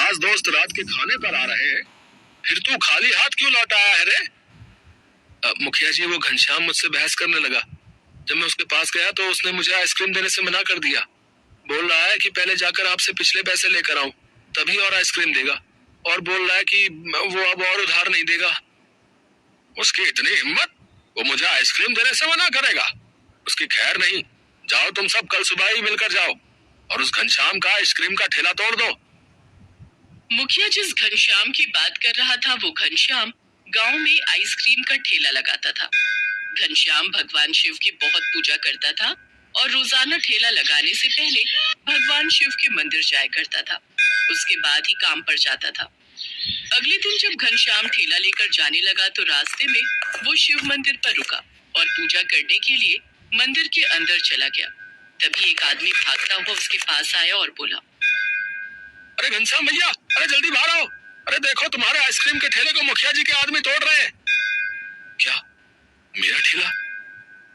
खास दोस्त रात के खाने पर आ रहे हैं, फिर तू खाली हाथ क्यों लौट आया है रे? मुखिया जी, वो घनश्याम मुझसे बहस करने लगा। जब मैं उसके पास गया तो उसने मुझे आइसक्रीम देने से मना कर दिया। बोल रहा है कि पहले जाकर आपसे पिछले पैसे लेकर आऊं, तभी और आइसक्रीम देगा। और बोल रहा है कि वो अब और उधार नहीं देगा। उसकी इतनी हिम्मत, वो मुझे आइसक्रीम देने से मना करेगा? उसकी खैर नहीं। जाओ तुम सब, कल सुबह ही मिलकर जाओ और उस घनश्याम का आइसक्रीम का ठेला तोड़ दो। मुखिया जिस घनश्याम की बात कर रहा था, वो घनश्याम गांव में आइसक्रीम का ठेला लगाता था। घनश्याम भगवान शिव की बहुत पूजा करता था और रोजाना ठेला लगाने से पहले भगवान शिव के मंदिर जाया करता था। उसके बाद ही काम पर जाता था। अगले दिन जब घनश्याम ठेला लेकर जाने लगा तो रास्ते में वो शिव मंदिर पर रुका और पूजा करने के लिए मंदिर के अंदर चला गया। तभी एक आदमी भागता हुआ उसके पास आया और बोला, अरे घनश्याम भैया, अरे जल्दी बाहर आओ। अरे देखो, तुम्हारे आइसक्रीम के ठेले को मुखिया जी के आदमी तोड़ रहे हैं। क्या? मेरा ठेला?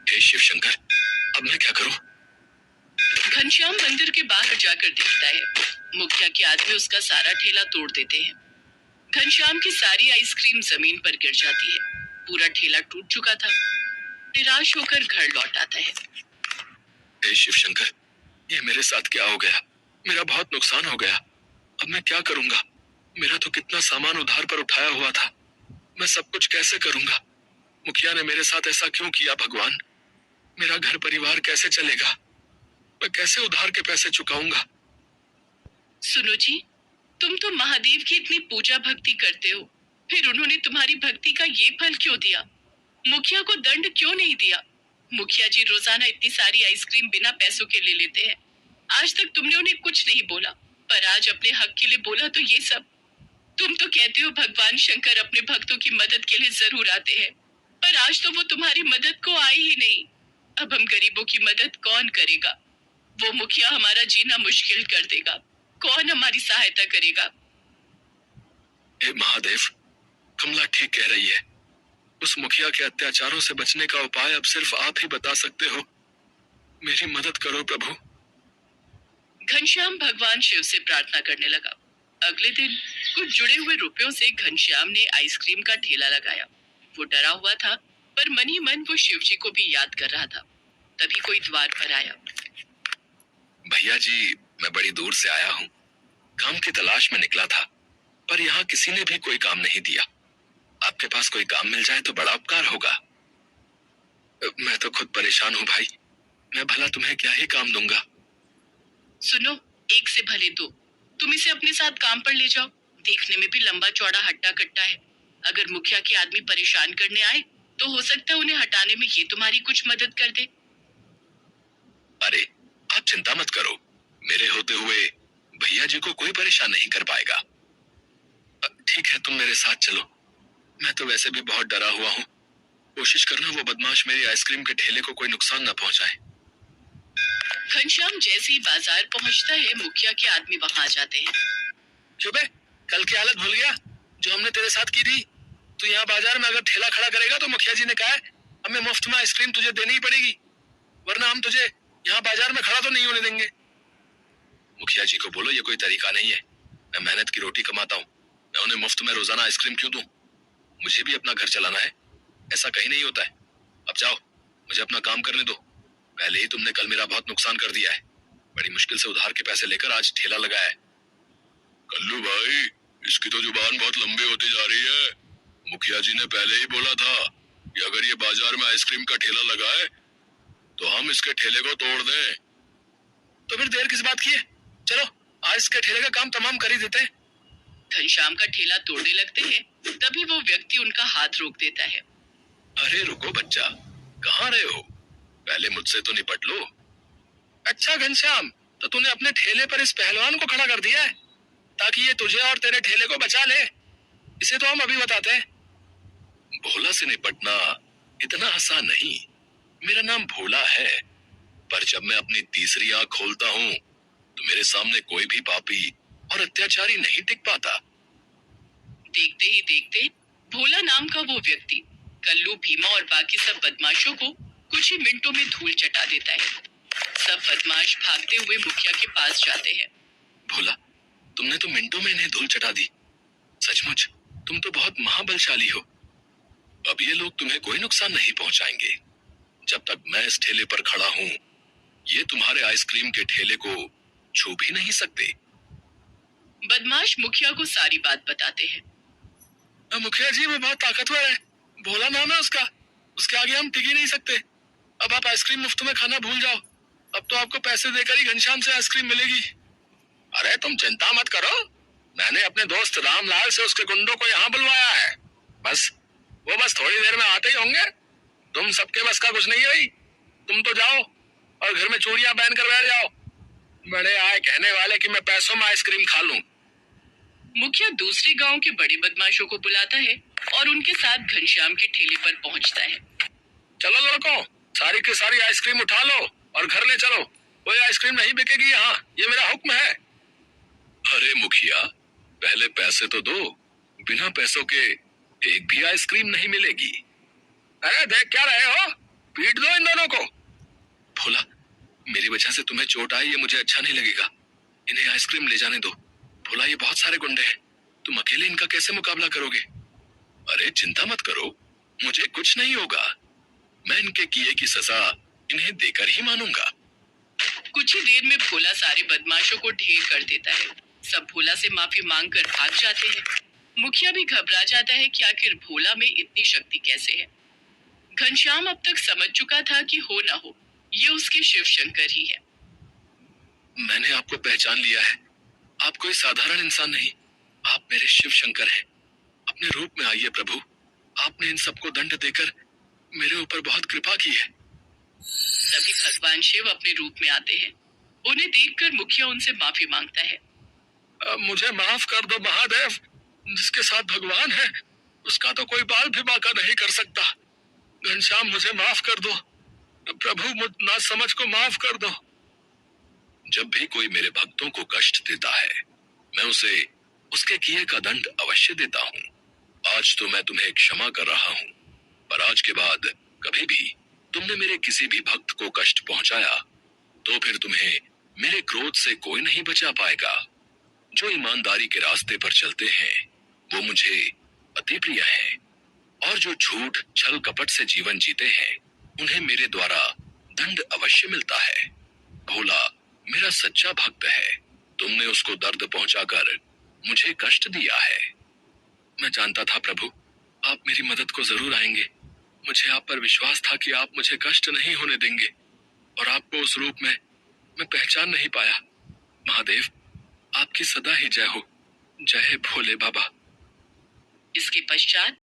हे शिव शंकर, अब मैं क्या करूं? घनश्याम मंदिर के बाहर जाकर देखता है, मुखिया के आदमी उसका सारा ठेला तोड़ देते हैं। घनश्याम की सारी आइसक्रीम जमीन पर गिर जाती है। पूरा ठेला टूट चुका था। निराश होकर घर लौट आता है। हे शिव शंकर, ये मेरे साथ क्या हो गया? मेरा बहुत नुकसान हो गया। अब मैं क्या करूंगा? मेरा तो कितना सामान उधार पर उठाया हुआ था। मैं सब कुछ कैसे करूंगा? मुखिया ने मेरे साथ ऐसा क्यों किया? भगवान, मेरा घर परिवार कैसे चलेगा? मैं कैसे उधार के पैसे चुकाऊंगा? सुनो जी, तुम तो महादेव की इतनी पूजा भक्ति करते हो, फिर उन्होंने तुम्हारी भक्ति का ये फल क्यों दिया? मुखिया को दंड क्यों नहीं दिया? मुखिया जी रोजाना इतनी सारी आइसक्रीम बिना पैसों के ले लेते हैं। आज तक तुमने उन्हें कुछ नहीं बोला, पर आज अपने हक के लिए बोला तो ये सब। तुम तो कहते हो भगवान शंकर अपने भक्तों की मदद के लिए जरूर आते हैं, पर आज तो वो तुम्हारी मदद को आए ही नहीं। अब हम गरीबों की मदद कौन करेगा? वो मुखिया हमारा जीना मुश्किल कर देगा। कौन हमारी सहायता करेगा? हे महादेव, कमला ठीक कह रही है। उस मुखिया के अत्याचारों से बचने का उपाय अब सिर्फ आप ही बता सकते हो। मेरी मदद करो प्रभु। घनश्याम भगवान शिव से प्रार्थना करने लगा। अगले दिन कुछ जुड़े हुए रुपयों से घनश्याम ने आइसक्रीम का ठेला लगाया। वो डरा हुआ था, पर मन ही मन वो शिव जी को भी याद कर रहा था। तभी कोई द्वार पर आया। भैया जी, मैं बड़ी दूर से आया हूँ। काम की तलाश में निकला था, पर यहाँ किसी ने भी कोई काम नहीं दिया। आपके पास कोई काम मिल जाए तो बड़ा उपकार होगा। मैं तो खुद परेशान हूँ भाई। मैं भला तुम्हें क्या ही काम दूंगा? सुनो, एक से भले दो। तुम इसे अपने साथ काम पर ले जाओ। देखने में भी लंबा चौड़ा हट्टा कट्टा है। अगर मुखिया के आदमी परेशान करने आए तो हो सकता है उन्हें हटाने में ये तुम्हारी कुछ मदद कर दे। अरे आप चिंता मत करो, मेरे होते हुए भैया जी को कोई परेशान नहीं कर पाएगा। ठीक है, तुम मेरे साथ चलो। मैं तो वैसे भी बहुत डरा हुआ हूँ। कोशिश करना वो बदमाश मेरी आइसक्रीम के ठेले को कोई नुकसान न पहुंचाए। घनश्याम जैसे ही बाजार पहुंचता है, मुखिया के आदमी वहां आ जाते हैं। क्यों बे, कल की हालत भूल गया जो हमने तेरे साथ की थी? तू यहाँ बाजार में अगर ठेला खड़ा करेगा तो मुखिया जी ने कहा है हमें मुफ्त में आइसक्रीम तुझे देनी ही पड़ेगी, वरना हम तुझे यहाँ बाजार में खड़ा तो नहीं होने देंगे। मुखिया जी को बोलो ये कोई तरीका नहीं है। मैं मेहनत की रोटी कमाता हूँ, मैं उन्हें मुफ्त में रोजाना आइसक्रीम क्यों दूं? मुझे भी अपना घर चलाना है, ऐसा कहीं नहीं होता है। अब जाओ, मुझे अपना काम करने दो। पहले ही तुमने कल मेरा बहुत नुकसान कर दिया है। बड़ी मुश्किल से उधार के पैसे लेकर आज ठेला लगाया है। कल्लू भाई, इसकी तो जुबान बहुत लंबी होती जा रही है। मुखिया जी ने पहले ही बोला था कि अगर ये बाजार में आइसक्रीम का ठेला लगाए तो हम इसके ठेले को तोड़ दें। तो फिर देर किस बात की है? चलो आज इसके ठेले का काम तमाम कर ही देते हैं। घनश्याम का ठेला तोड़ने लगते हैं, तभी वो व्यक्ति उनका हाथ रोक देता है। अरे रुको बच्चा, कहाँ रहे हो? पहले मुझसे तो निपट लो। अच्छा घनश्याम, तो तूने अपने ठेले पर इस पहलवान को खड़ा कर दिया है ताकि ये तुझे और तेरे ठेले को बचा ले। इसे तो हम अभी बताते हैं। भोला से निपटना इतना आसान नहीं। मेरा नाम भोला है, पर जब मैं अपनी तीसरी आंख खोलता हूँ तो मेरे सामने कोई भी पापी और अत्याचारी नहीं टिक पाता। देखते ही देखते भोला नाम का वो व्यक्ति कल्लू, भीमा और बाकी सब बदमाशों को कुछ ही मिनटों में धूल चटा देता है। सब बदमाश भागते हुए मुखिया के पास जाते हैं। भोला, तुमने तो मिनटों में इन्हें धूल चटा दी। सचमुच तुम तो बहुत महाबलशाली हो। अब ये लोग तुम्हें कोई नुकसान नहीं पहुंचाएंगे। जब तक मैं इस ठेले पर खड़ा हूं, ये तुम्हारे आइसक्रीम के ठेले को छू भी नहीं सकते। बदमाश मुखिया को सारी बात बताते हैं। मुखिया जी वो बहुत ताकतवर है, भोला नाम है उसका, उसके आगे हम टिक ही नहीं सकते। अब आप आइसक्रीम मुफ्त में खाना भूल जाओ, अब तो आपको पैसे देकर ही घनश्याम से आइसक्रीम मिलेगी। अरे तुम चिंता मत करो, मैंने अपने दोस्त रामलाल से उसके गुंडों को यहाँ बुलवाया है। वो बस थोड़ी देर में आते ही होंगे। तुम सबके बस का कुछ नहीं है भाई। तुम तो जाओ और घर में चूड़ियां पहन कर बैठ जाओ। बड़े आए कहने वाले कि मैं पैसों में आइसक्रीम खा लूं। मुखिया दूसरे गांव के बड़े बदमाशों को बुलाता है और उनके साथ घनश्याम के ठेले पर पहुंचता है। चलो लड़कों, सारी की सारी आइसक्रीम उठा लो और घर ले चलो। कोई आइसक्रीम नहीं बिकेगी यहाँ, ये मेरा हुक्म है। अरे मुखिया, पहले पैसे तो दो, बिना पैसों के एक भी आइसक्रीम नहीं मिलेगी। अरे देख क्या रहे हो, पीट दो इन दोनों को। भोला, मेरी वजह से तुम्हें चोट आई, ये मुझे अच्छा नहीं लगेगा। इन्हें आइसक्रीम ले जाने दो। भोला, ये बहुत सारे गुंडे हैं, तुम अकेले इनका कैसे मुकाबला करोगे? अरे चिंता मत करो, मुझे कुछ नहीं होगा। मैं इनके किए की सजा इन्हें देकर ही मानूंगा। कुछ ही देर में भोला सारे बदमाशों को ढेर कर देता है। सब भोला से माफी मांगकर भाग जाते हैं। मुखिया भी घबरा जाता है कि आखिर भोला में इतनी शक्ति कैसे है। घनश्याम अब तक समझ चुका था कि हो ना हो ये उसके शिव शंकर ही है। मैंने आपको पहचान लिया है, आप कोई साधारण इंसान नहीं, आप मेरे शिव शंकर हैं। अपने रूप में आइए प्रभु, आपने इन सबको दंड देकर मेरे ऊपर बहुत कृपा की है। तभी भगवान शिव अपने रूप में आते हैं। उन्हें देखकर मुखिया उनसे माफी मांगता है। मुझे माफ कर दो महादेव, जिसके साथ भगवान है उसका तो कोई बाल भी बांका नहीं कर सकता। घनश्याम मुझे माफ कर दो प्रभु, मुझ ना समझ को माफ कर दो। जब भी कोई मेरे भक्तों को कष्ट देता है, मैं उसे उसके किए का दंड अवश्य देता हूँ। आज तो मैं तुम्हें क्षमा कर रहा हूँ, पर आज के बाद कभी भी तुमने मेरे किसी भी भक्त को कष्ट पहुंचाया तो फिर तुम्हें मेरे क्रोध से कोई नहीं बचा पाएगा। जो ईमानदारी के रास्ते पर चलते हैं वो मुझे अति प्रिय हैं, और जो झूठ छल कपट से जीवन जीते हैं उन्हें मेरे द्वारा दंड अवश्य मिलता है। भोला मेरा सच्चा भक्त है, तुमने उसको दर्द पहुंचाकर मुझे कष्ट दिया है। मैं जानता था प्रभु, आप मेरी मदद को जरूर आएंगे। मुझे आप पर विश्वास था कि आप मुझे कष्ट नहीं होने देंगे, और आपको उस रूप में मैं पहचान नहीं पाया। महादेव, आपकी सदा ही जय हो। जय भोले बाबा। इसके पश्चात